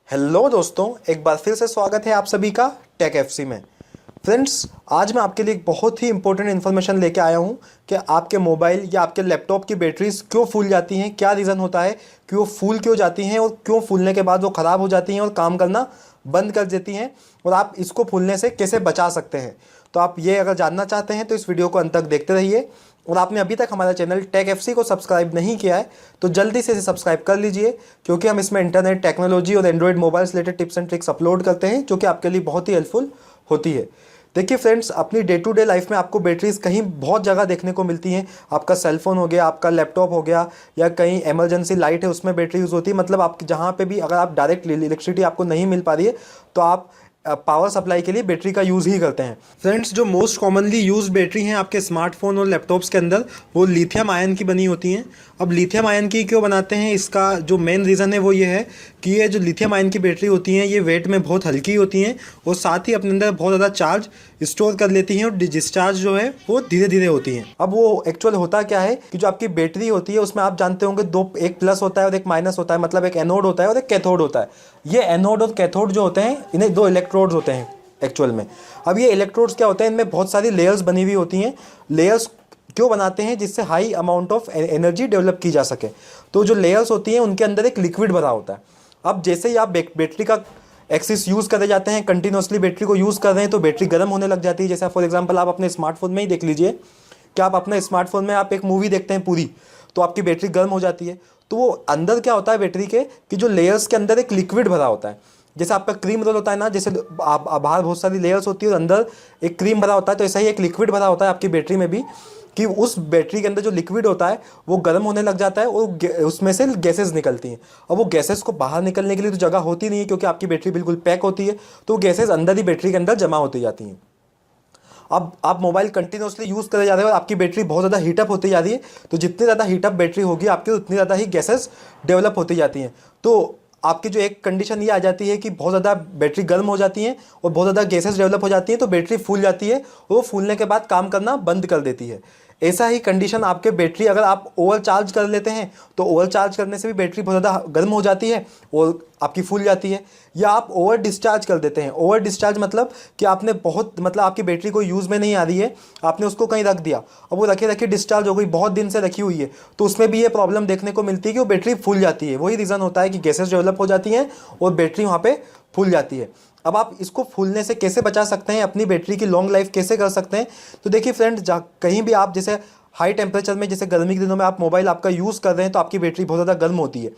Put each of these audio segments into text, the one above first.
Hello दोस्तों, एक बार फिर से स्वागत है आप सभी का टेक एफसी में। फ्रेंड्स, आज मैं आपके लिए एक बहुत ही इंपॉर्टेंट इन्फॉर्मेशन लेके आया हूँ कि आपके मोबाइल या आपके लैपटॉप की बैटरीज क्यों फूल जाती हैं, क्या रीज़न होता है कि वो फूल क्यों जाती हैं और क्यों फूलने के बाद वो ख़राब हो जाती हैं और काम करना बंद कर देती हैं, और आप इसको फूलने से कैसे बचा सकते हैं। तो आप ये अगर जानना चाहते हैं तो इस वीडियो को अंत तक देखते रहिए। और आपने अभी तक हमारा चैनल टेक एफसी को सब्सक्राइब नहीं किया है तो जल्दी से इसे सब्सक्राइब कर लीजिए, क्योंकि हम इसमें इंटरनेट टेक्नोलॉजी और एंड्रॉयड मोबाइल से related tips and tricks upload करते हैं जो कि आपके लिए बहुत ही हेल्पफुल होती है। देखिए फ्रेंड्स, अपनी डे टू डे लाइफ में आपको बैटरीज कहीं बहुत जगह देखने को मिलती हैं। आपका सेलफोन हो गया, आपका लैपटॉप हो गया, या कहीं इमरजेंसी लाइट है उसमें बैटरी यूज़ होती है। मतलब आप जहाँ पे भी अगर आप डायरेक्ट इलेक्ट्रिसिटी आपको नहीं मिल पा रही है तो आप पावर सप्लाई के लिए बैटरी का यूज़ ही करते हैं। फ्रेंड्स, जो मोस्ट कॉमनली यूज बैटरी हैं आपके स्मार्टफोन और लैपटॉप्स के अंदर, वो लिथियम आयन की बनी होती हैं। अब लिथियम आयन की क्यों बनाते हैं, इसका जो मेन रीज़न है वो ये है कि ये जो लिथियम आयन की बैटरी होती हैं ये वेट में बहुत हल्की होती हैं और साथ ही अपने अंदर बहुत ज़्यादा चार्ज स्टोर कर लेती हैं और डिस्चार्ज जो है वो धीरे धीरे होती हैं। अब वो एक्चुअल होता क्या है कि जो आपकी बैटरी होती है उसमें आप जानते होंगे दो, एक प्लस होता है और एक माइनस होता है। मतलब एक एनोड होता है और एक कैथोड होता है। ये एनोड और कैथोड जो होते हैं इन्हें दो इलेक्ट्रोड्स होते हैं एक्चुअल में। अब ये इलेक्ट्रोड्स क्या होते हैं, इनमें बहुत सारी लेयर्स बनी हुई होती हैं। लेयर्स क्यों बनाते हैं, जिससे high amount of energy develop की जा सके। तो जो लेयर्स होती हैं उनके अंदर एक लिक्विड भरा होता है। अब जैसे ही आप बैटरी का एक्सिस यूज़ करे जाते हैं, कंटिन्यूसली बैटरी को यूज़ कर रहे हैं तो बैटरी गर्म होने लग जाती है। जैसे फॉर एग्जांपल आप अपने स्मार्टफोन में ही देख लीजिए कि आप अपने स्मार्टफोन में आप एक मूवी देखते हैं पूरी, तो आपकी बैटरी गर्म हो जाती है। तो वो अंदर क्या होता है बैटरी के कि जो लेयर्स के अंदर एक लिक्विड भरा होता है। जैसे आपका क्रीम रोल होता है ना, जैसे आप बाहर बहुत सारी लेयर्स होती है और अंदर एक क्रीम भरा होता है, तो ऐसा ही एक लिक्विड भरा होता है आपकी बैटरी में भी, कि उस बैटरी के अंदर जो लिक्विड होता है वो गर्म होने लग जाता है और उसमें से गैसेस निकलती हैं। और वो गैसेस को बाहर निकलने के लिए तो जगह होती नहीं है, क्योंकि आपकी बैटरी बिल्कुल पैक होती है, तो गैसेस अंदर ही बैटरी के अंदर जमा होती जाती हैं। अब आप मोबाइल कंटिन्यूसली यूज़ करे जा रहे हो और आपकी बैटरी बहुत ज़्यादा हीटअप होती जा रही है, तो जितनी ज़्यादा हीटअप बैटरी होगी आपकी उतनी ज़्यादा ही गैसेस डेवलप होती जाती हैं। तो आपकी जो एक कंडीशन ये आ जाती है कि बहुत ज़्यादा बैटरी गर्म हो जाती है और बहुत ज़्यादा गैसेस डेवलप हो जाती हैं, तो बैटरी फूल जाती है और वो फूलने के बाद काम करना बंद कर देती है। ऐसा ही कंडीशन आपके बैटरी अगर आप ओवर चार्ज कर लेते हैं तो ओवर चार्ज करने से भी बैटरी बहुत ज़्यादा गर्म हो जाती है और आपकी फूल जाती है। या आप ओवर डिस्चार्ज कर देते हैं। ओवर डिस्चार्ज मतलब कि आपने मतलब आपकी बैटरी कोई यूज़ में नहीं आ रही है, आपने उसको कहीं रख दिया और वो रखे रखे डिस्चार्ज हो गई, बहुत दिन से रखी हुई है, तो उसमें भी ये प्रॉब्लम देखने को मिलती है कि वो बैटरी फूल जाती है। वही रीज़न होता है कि गैसेस डेवलप हो जाती हैं और बैटरी वहाँ पर फूल जाती है। अब आप इसको फूलने से कैसे बचा सकते हैं, अपनी बैटरी की लॉन्ग लाइफ कैसे कर सकते हैं। तो देखिए फ्रेंड, कहीं भी आप जैसे हाई टेम्परेचर में, जैसे गर्मी के दिनों में आप मोबाइल आपका यूज़ कर रहे हैं तो आपकी बैटरी बहुत ज़्यादा गर्म होती है।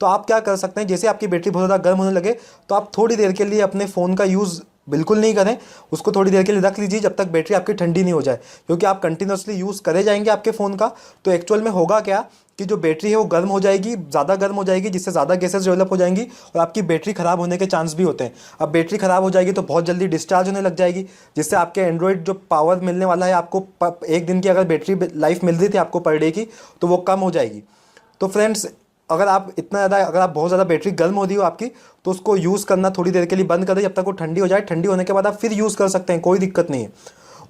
तो आप क्या कर सकते हैं, जैसे आपकी बैटरी बहुत ज़्यादा गर्म होने लगे तो आप थोड़ी देर के लिए अपने फ़ोन का यूज़ बिल्कुल नहीं करें, उसको थोड़ी देर के लिए रख लीजिए जब तक बैटरी आपकी ठंडी नहीं हो जाए। क्योंकि आप कंटिन्यूसली यूज़ करे जाएंगे आपके फ़ोन का, तो एक्चुअल में होगा क्या कि जो बैटरी है वो गर्म हो जाएगी, ज़्यादा गर्म हो जाएगी, जिससे ज़्यादा गैसेस डेवलप हो जाएंगी और आपकी बैटरी ख़राब होने के चांस भी होते हैं। अब बैटरी ख़राब हो जाएगी तो बहुत जल्दी डिस्चार्ज होने लग जाएगी, जिससे आपके एंड्रॉयड जो पावर मिलने वाला है आपको, एक दिन की अगर बैटरी लाइफ मिल रही थी आपको पर डे की, तो वो कम हो जाएगी। तो फ्रेंड्स, अगर आप बहुत ज़्यादा बैटरी गर्म हो रही हो आपकी, तो उसको यूज़ करना थोड़ी देर के लिए बंद कर दें जब तक वो ठंडी हो जाए। ठंडी होने के बाद आप फिर यूज़ कर सकते हैं, कोई दिक्कत नहीं है।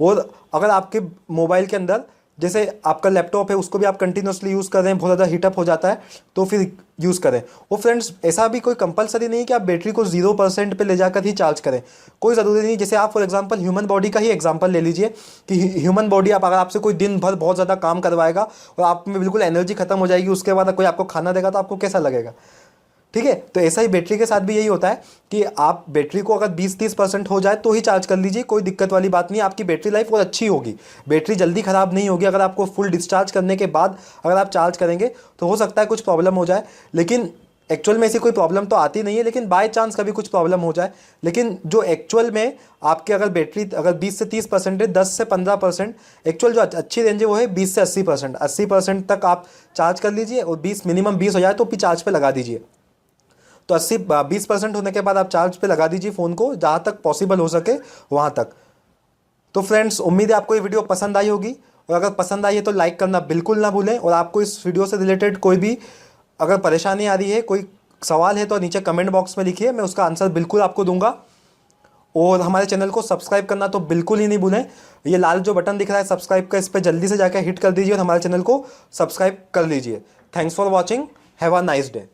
और अगर आपके मोबाइल के अंदर, जैसे आपका लैपटॉप है, उसको भी आप कंटिन्यूसली यूज़ कर रहे हैं, बहुत ज़्यादा हीटअप हो जाता है, तो फिर यूज़ करें। और फ्रेंड्स, ऐसा भी कोई कंपलसरी नहीं है कि आप बैटरी को 0% पे ले जाकर ही चार्ज करें, कोई ज़रूरी नहीं। जैसे आप फॉर एग्जांपल ह्यूमन बॉडी का ही एग्जांपल ले लीजिए कि ह्यूमन बॉडी, आप अगर आपसे कोई दिन भर बहुत ज़्यादा काम करवाएगा और आप में बिल्कुल एनर्जी खत्म हो जाएगी, उसके बाद कोई आपको खाना देगा तो आपको कैसा लगेगा, ठीक है। तो ऐसा ही बैटरी के साथ भी यही होता है कि आप बैटरी को अगर 20-30% हो जाए तो ही चार्ज कर लीजिए, कोई दिक्कत वाली बात नहीं है। आपकी बैटरी लाइफ और अच्छी होगी, बैटरी जल्दी ख़राब नहीं होगी। अगर आपको फुल डिस्चार्ज करने के बाद अगर आप चार्ज करेंगे तो हो सकता है कुछ प्रॉब्लम हो जाए, लेकिन एक्चुअल में ऐसी कोई प्रॉब्लम तो आती नहीं है, लेकिन बाय चांस कभी कुछ प्रॉब्लम हो जाए। लेकिन जो एक्चुअल में आपके अगर बैटरी अगर 20 से 30% है, 10 से 15%, एक्चुअल जो अच्छी रेंज है वो है 20 से 80%। 80% तक आप चार्ज कर लीजिए और 20 मिनिमम 20 हो जाए तो फिर चार्ज पे लगा दीजिए। तो 20% होने के बाद आप चार्ज पे लगा दीजिए फ़ोन को, जहाँ तक पॉसिबल हो सके वहाँ तक। तो फ्रेंड्स, उम्मीद है आपको ये वीडियो पसंद आई होगी, और अगर पसंद आई है तो लाइक करना बिल्कुल ना भूलें। और आपको इस वीडियो से रिलेटेड कोई भी अगर परेशानी आ रही है, कोई सवाल है, तो नीचे कमेंट बॉक्स में लिखिए, मैं उसका आंसर बिल्कुल आपको दूंगा। और हमारे चैनल को सब्सक्राइब करना तो बिल्कुल ही नहीं भूलें। ये लाल जो बटन दिख रहा है सब्सक्राइब का, इस पर जल्दी से जाकर हिट कर दीजिए और हमारे चैनल को सब्सक्राइब कर लीजिए। Thanks for watching, have a nice day.